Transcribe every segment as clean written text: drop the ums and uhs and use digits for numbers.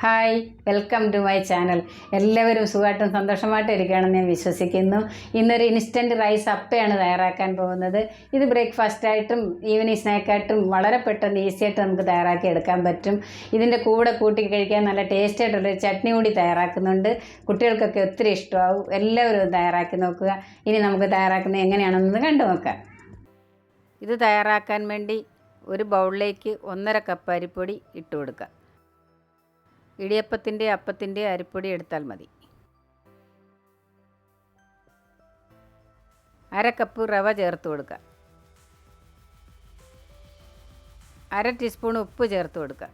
Hi, welcome to my channel. എല്ലാവരും സുഖമായിട്ടും സന്തോഷമായിട്ടും ഇരിക്കുകയാണെന്ന് ഞാൻ വിശ്വസിക്കുന്നു. ഇന്നൊരു ഇൻസ്റ്റൻറ്റ് റൈസ് അപ്പയാണ് തയ്യാറാക്കാൻ പോകുന്നത്. ഇത് ബ്രേക്ക്ഫാസ്റ്റായിട്ടും ഈവനിങ് സ്നാക്കായിട്ടും വളരെ പെട്ടെന്ന് ഈസിയായിട്ട് നമുക്ക് തയ്യാറാക്കി എടുക്കാൻ പറ്റും. ഇതിൻ്റെ കൂടെ കൂട്ടി കഴിക്കാൻ നല്ല ടേസ്റ്റ് ആയിട്ടുള്ളൊരു ചട്നി കൂടി തയ്യാറാക്കുന്നുണ്ട്. കുട്ടികൾക്കൊക്കെ ഒത്തിരി ഇഷ്ടമാവും. എല്ലാവരും തയ്യാറാക്കി നോക്കുക. ഇനി നമുക്ക് തയ്യാറാക്കുന്നത് എങ്ങനെയാണെന്ന് കണ്ടു നോക്കാം. ഇത് തയ്യാറാക്കാൻ വേണ്ടി ഒരു ബൗളിലേക്ക് 1.5 കപ്പ് അരിപ്പൊടി ഇട്ട് കൊടുക്കുക. ഇടിയപ്പത്തിൻ്റെ അപ്പത്തിൻ്റെ അരിപ്പൊടി എടുത്താൽ മതി. 1/2 കപ്പ് റവ ചേർത്ത് കൊടുക്കുക. 1/2 ടീസ്പൂൺ ഉപ്പ് ചേർത്ത് കൊടുക്കുക.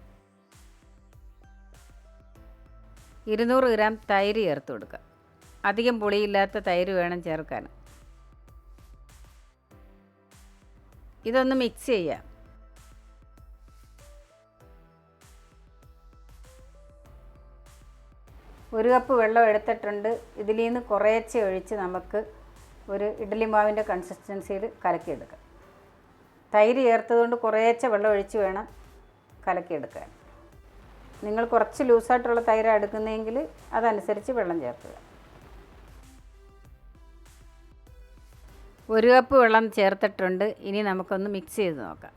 200 ഗ്രാം തൈര് ചേർത്ത് കൊടുക്കുക. അധികം പുളിയില്ലാത്ത തൈര് വേണം ചേർക്കാൻ. ഇതൊന്ന് മിക്സ് ചെയ്യാം. ഒരു കപ്പ് വെള്ളം എടുത്തിട്ടുണ്ട്. ഇതിൽ നിന്ന് കുറേശ്ശെ ഒഴിച്ച് നമുക്ക് ഒരു ഇഡ്ഡലി മാവിൻ്റെ കൺസിസ്റ്റൻസിയിൽ കലക്കിയെടുക്കാം. തൈര് ചേർത്തതുകൊണ്ട് കുറേശ്ശെ വെള്ളം ഒഴിച്ച് വേണം കലക്കിയെടുക്കാൻ. നിങ്ങൾ കുറച്ച് ലൂസായിട്ടുള്ള തൈരാണ് എടുക്കുന്നതെങ്കിൽ അതനുസരിച്ച് വെള്ളം ചേർക്കുക. 1 കപ്പ് വെള്ളം ചേർത്തിട്ടുണ്ട്. ഇനി നമുക്കൊന്ന് മിക്സ് ചെയ്ത് നോക്കാം.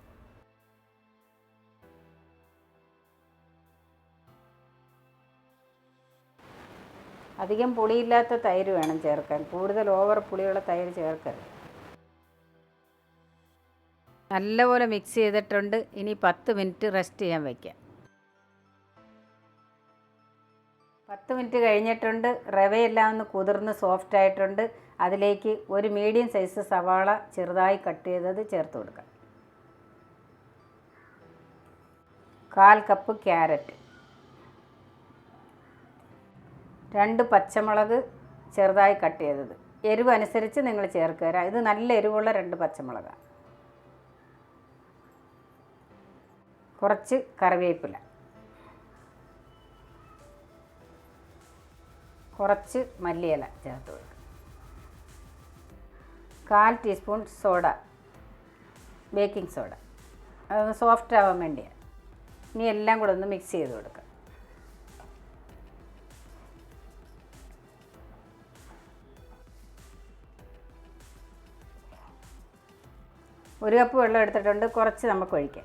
അധികം പുളിയില്ലാത്ത തൈര് വേണം ചേർക്കാൻ. കൂടുതൽ ഓവർ പുളിയുള്ള തൈര് ചേർക്കരുത്. നല്ലപോലെ മിക്സ് ചെയ്തിട്ടുണ്ട്. ഇനി 10 മിനിറ്റ് റെസ്റ്റ് ചെയ്യാൻ വയ്ക്കാം. 10 മിനിറ്റ് കഴിഞ്ഞിട്ടുണ്ട്. റവയെല്ലാം ഒന്ന് കുതിർന്ന് സോഫ്റ്റ് ആയിട്ടുണ്ട്. അതിലേക്ക് ഒരു മീഡിയം സൈസ് സവാള ചെറുതായി കട്ട് ചെയ്തത് ചേർത്ത് കൊടുക്കാം. 1/4 കപ്പ് ക്യാരറ്റ്, 2 പച്ചമുളക് ചെറുതായി കട്ട് ചെയ്തത്. എരിവ് അനുസരിച്ച് നിങ്ങൾ ചേർക്കുക. ഇത് നല്ല എരിവുള്ള 2 പച്ചമുളകാണ്. കുറച്ച് കറിവേപ്പില, കുറച്ച് മല്ലിയില ചേർത്ത് കൊടുക്കുക. 1/4 ടീസ്പൂൺ സോഡ, ബേക്കിംഗ് സോഡ. അതൊന്ന് സോഫ്റ്റ് ആവാൻ വേണ്ടിയാണ്. ഇനി എല്ലാം കൂടെ ഒന്ന് മിക്സ് ചെയ്ത് കൊടുക്കുക. ഒരു കപ്പ് വെള്ളം എടുത്തിട്ടുണ്ട്. കുറച്ച് നമുക്ക് ഒഴിക്കാം.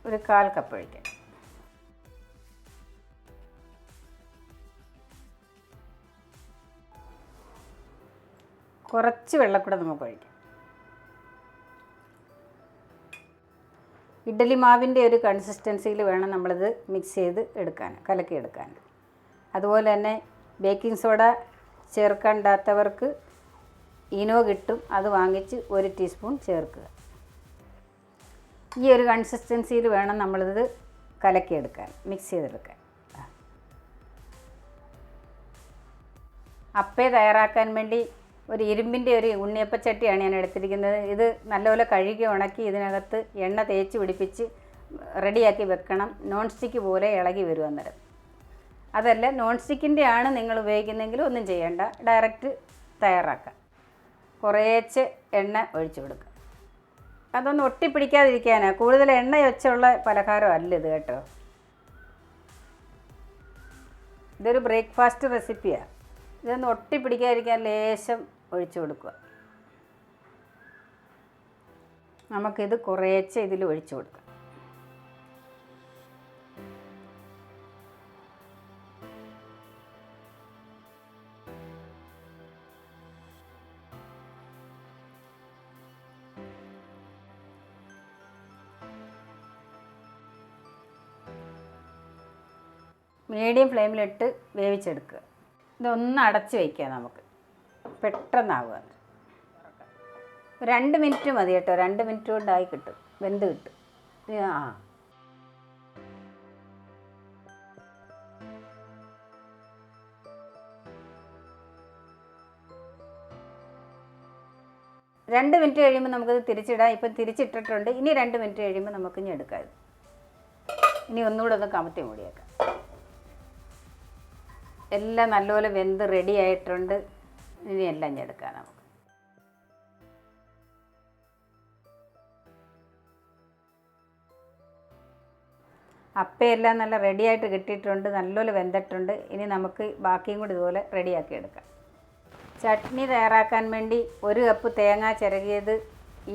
ഒരു 1/4 കപ്പ് ഒഴിക്കാം. കുറച്ച് വെള്ളം കൂടെ നമുക്ക് ഒഴിക്കാം. ഇഡ്ഡലി മാവിൻ്റെ ഒരു കൺസിസ്റ്റൻസിയിൽ വേണം നമ്മളിത് മിക്സ് ചെയ്ത് എടുക്കാൻ, കലക്കിയെടുക്കാൻ. അതുപോലെ തന്നെ ബേക്കിംഗ് സോഡ ചേർക്കണ്ടാത്തവർക്ക് ഇനോ കിട്ടും. അത് വാങ്ങിച്ച് 1 ടീസ്പൂൺ ചേർക്കുക. ഈ ഒരു കൺസിസ്റ്റൻസിയിൽ വേണം നമ്മളിത് കലക്കിയെടുക്കാൻ, മിക്സ് ചെയ്തെടുക്കാൻ. അപ്പേ തയ്യാറാക്കാൻ വേണ്ടി ഒരു ഇരുമ്പിൻ്റെ ഒരു ഉണ്ണിയപ്പച്ചട്ടിയാണ് ഞാൻ എടുത്തിരിക്കുന്നത്. ഇത് നല്ലപോലെ കഴുകി ഉണക്കി ഇതിനകത്ത് എണ്ണ തേച്ച് പിടിപ്പിച്ച് റെഡിയാക്കി വെക്കണം. നോൺ സ്റ്റിക്ക് പോലെ ഇളകി വരും അന്നേരം. അതല്ല, നോൺ സ്റ്റിക്കിൻ്റെ ആണ് നിങ്ങൾ ഉപയോഗിക്കുന്നതെങ്കിൽ ഒന്നും ചെയ്യേണ്ട, ഡയറക്റ്റ് തയ്യാറാക്കാം. കുറേശ്ശെ എണ്ണ ഒഴിച്ചു കൊടുക്കുക. അതൊന്ന് ഒട്ടിപ്പിടിക്കാതിരിക്കാനാണ്. കൂടുതൽ എണ്ണ വെച്ചുള്ള പലഹാരം അല്ല ഇത് കേട്ടോ. ഇതൊരു ബ്രേക്ക്ഫാസ്റ്റ് റെസിപ്പിയാണ്. ഇതൊന്ന് ഒട്ടിപ്പിടിക്കാതിരിക്കാൻ ലേശം ഒഴിച്ചു കൊടുക്കുക. നമുക്കിത് കുറേശ്ശെ ഇതിൽ ഒഴിച്ചു കൊടുക്കാം. മീഡിയം ഫ്ലെയിമിലിട്ട് വേവിച്ചെടുക്കുക. ഇതൊന്ന് അടച്ച് വയ്ക്കുക. നമുക്ക് പെട്ടെന്നാവുക. 2 മിനിറ്റ് മതി കേട്ടോ. 2 മിനിറ്റ് കൊണ്ടായി കിട്ടും, വെന്ത് കിട്ടും. ആ 2 മിനിറ്റ് കഴിയുമ്പോൾ നമുക്കത് തിരിച്ചിടാം. ഇപ്പം തിരിച്ചിട്ടിട്ടുണ്ട്. ഇനി 2 മിനിറ്റ് കഴിയുമ്പോൾ നമുക്കിനി എടുക്കാം. ഇനി ഒന്നുകൂടെ ഒന്ന് കമത്തി മൂടിയേക്കാം. എല്ലാം നല്ലപോലെ വെന്ത് റെഡി ആയിട്ടുണ്ട്. ഇനി എല്ലാം ഞാൻ എടുക്കാം നമുക്ക്. അപ്പയെല്ലാം നല്ല റെഡിയായിട്ട് കിട്ടിയിട്ടുണ്ട്, നല്ലപോലെ വെന്തിട്ടുണ്ട്. ഇനി നമുക്ക് ബാക്കിയും കൂടി ഇതുപോലെ റെഡിയാക്കി എടുക്കാം. ചട്നി തയ്യാറാക്കാൻ വേണ്ടി 1 കപ്പ് തേങ്ങ ചിരകിയത്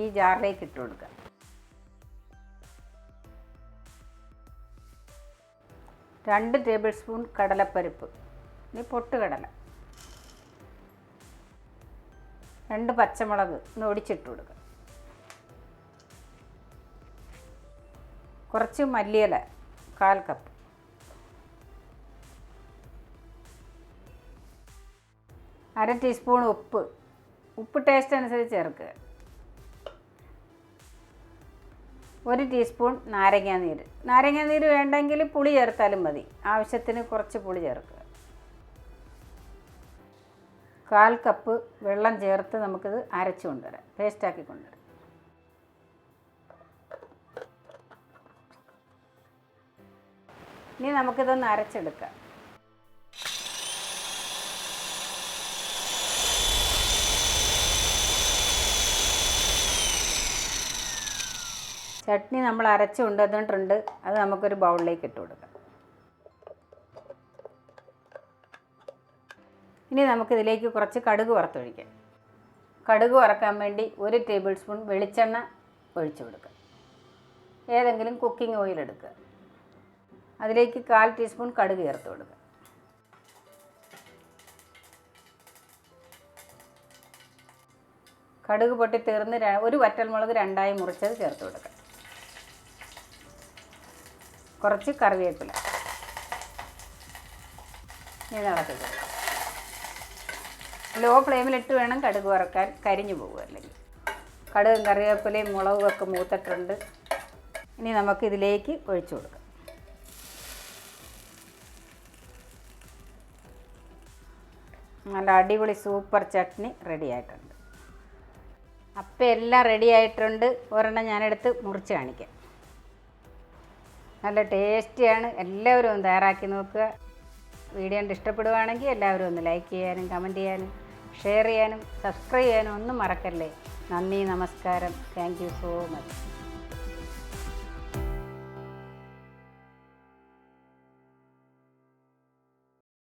ഈ ജാറിലേക്ക് ഇട്ട് കൊടുക്കുക. 2 ടേബിൾ സ്പൂൺ കടലപ്പരിപ്പ്, ഇനി പൊട്ടുകടല, 2 പച്ചമുളക് ഒടിച്ചിട്ട് കൊടുക്കുക. കുറച്ച് മല്ലിയില 1/4 കപ്പ്, അര ടീസ്പൂൺ ഉപ്പ് ടേസ്റ്റ് അനുസരിച്ച് ചേർക്കുക. 1 ടീസ്പൂൺ നാരങ്ങാനീര് വേണ്ടെങ്കിൽ പുളി ചേർത്താലും മതി. ആവശ്യത്തിന് കുറച്ച് പുളി ചേർക്കുക. 1/4 കപ്പ് വെള്ളം ചേർത്ത് നമുക്കിത് അരച്ചു കൊണ്ടുവരാം, പേസ്റ്റാക്കി കൊണ്ടുവരാം. ഇനി നമുക്കിതൊന്ന് അരച്ചെടുക്കാം. ചട്നി നമ്മൾ അരച്ച് കൊണ്ടുവന്നിട്ടുണ്ട്, അത് നമുക്കൊരു ബൗളിലേക്ക് ഇട്ട് കൊടുക്കാം. ഇനി നമുക്കിതിലേക്ക് കുറച്ച് കടുക് വറുത്തൊഴിക്കാം. കടുക് വറക്കാൻ വേണ്ടി 1 ടേബിൾ സ്പൂൺ വെളിച്ചെണ്ണ ഒഴിച്ചു കൊടുക്കുക. ഏതെങ്കിലും കുക്കിംഗ് ഓയിൽ എടുക്കുക. അതിലേക്ക് 1/4 ടീസ്പൂൺ കടുക് ചേർത്ത് കൊടുക്കുക. കടുക് പൊട്ടി തീർന്ന് 1 വറ്റൽമുളക് 2ആയി മുറിച്ചത് ചേർത്ത് കൊടുക്കുക. കുറച്ച് കറിവേപ്പില ഇനി ഇളക്കി കൊടുക്കുക. ലോ ഫ്ലെയിമിലിട്ട് വേണം കടുക് വറക്കാൻ, കരിഞ്ഞു പോകുക അല്ലെങ്കിൽ. കടുകും കറിവേപ്പിലയും മുളകും ഒക്കെ മൂത്തിട്ടുണ്ട്. ഇനി നമുക്കിതിലേക്ക് ഒഴിച്ചു കൊടുക്കാം. നല്ല അടിപൊളി സൂപ്പർ ചട്നി റെഡി ആയിട്ടുണ്ട്. അപ്പം എല്ലാം റെഡി ആയിട്ടുണ്ട്. ഒരെണ്ണം ഞാനെടുത്ത് മുറിച്ച് കാണിക്കാം. നല്ല ടേസ്റ്റിയാണ്. എല്ലാവരും ഒന്ന് തയ്യാറാക്കി നോക്കുക. വീഡിയോ കണ്ട് ഇഷ്ടപ്പെടുകയാണെങ്കിൽ എല്ലാവരും ഒന്ന് ലൈക്ക് ചെയ്യാനും കമൻറ്റ് ചെയ്യാനും ഷെയർ ചെയ്യാനും സബ്സ്ക്രൈബ് ചെയ്യാനും ഒന്നും മറക്കല്ലേ. നന്ദി, നമസ്കാരം. Thank you so much.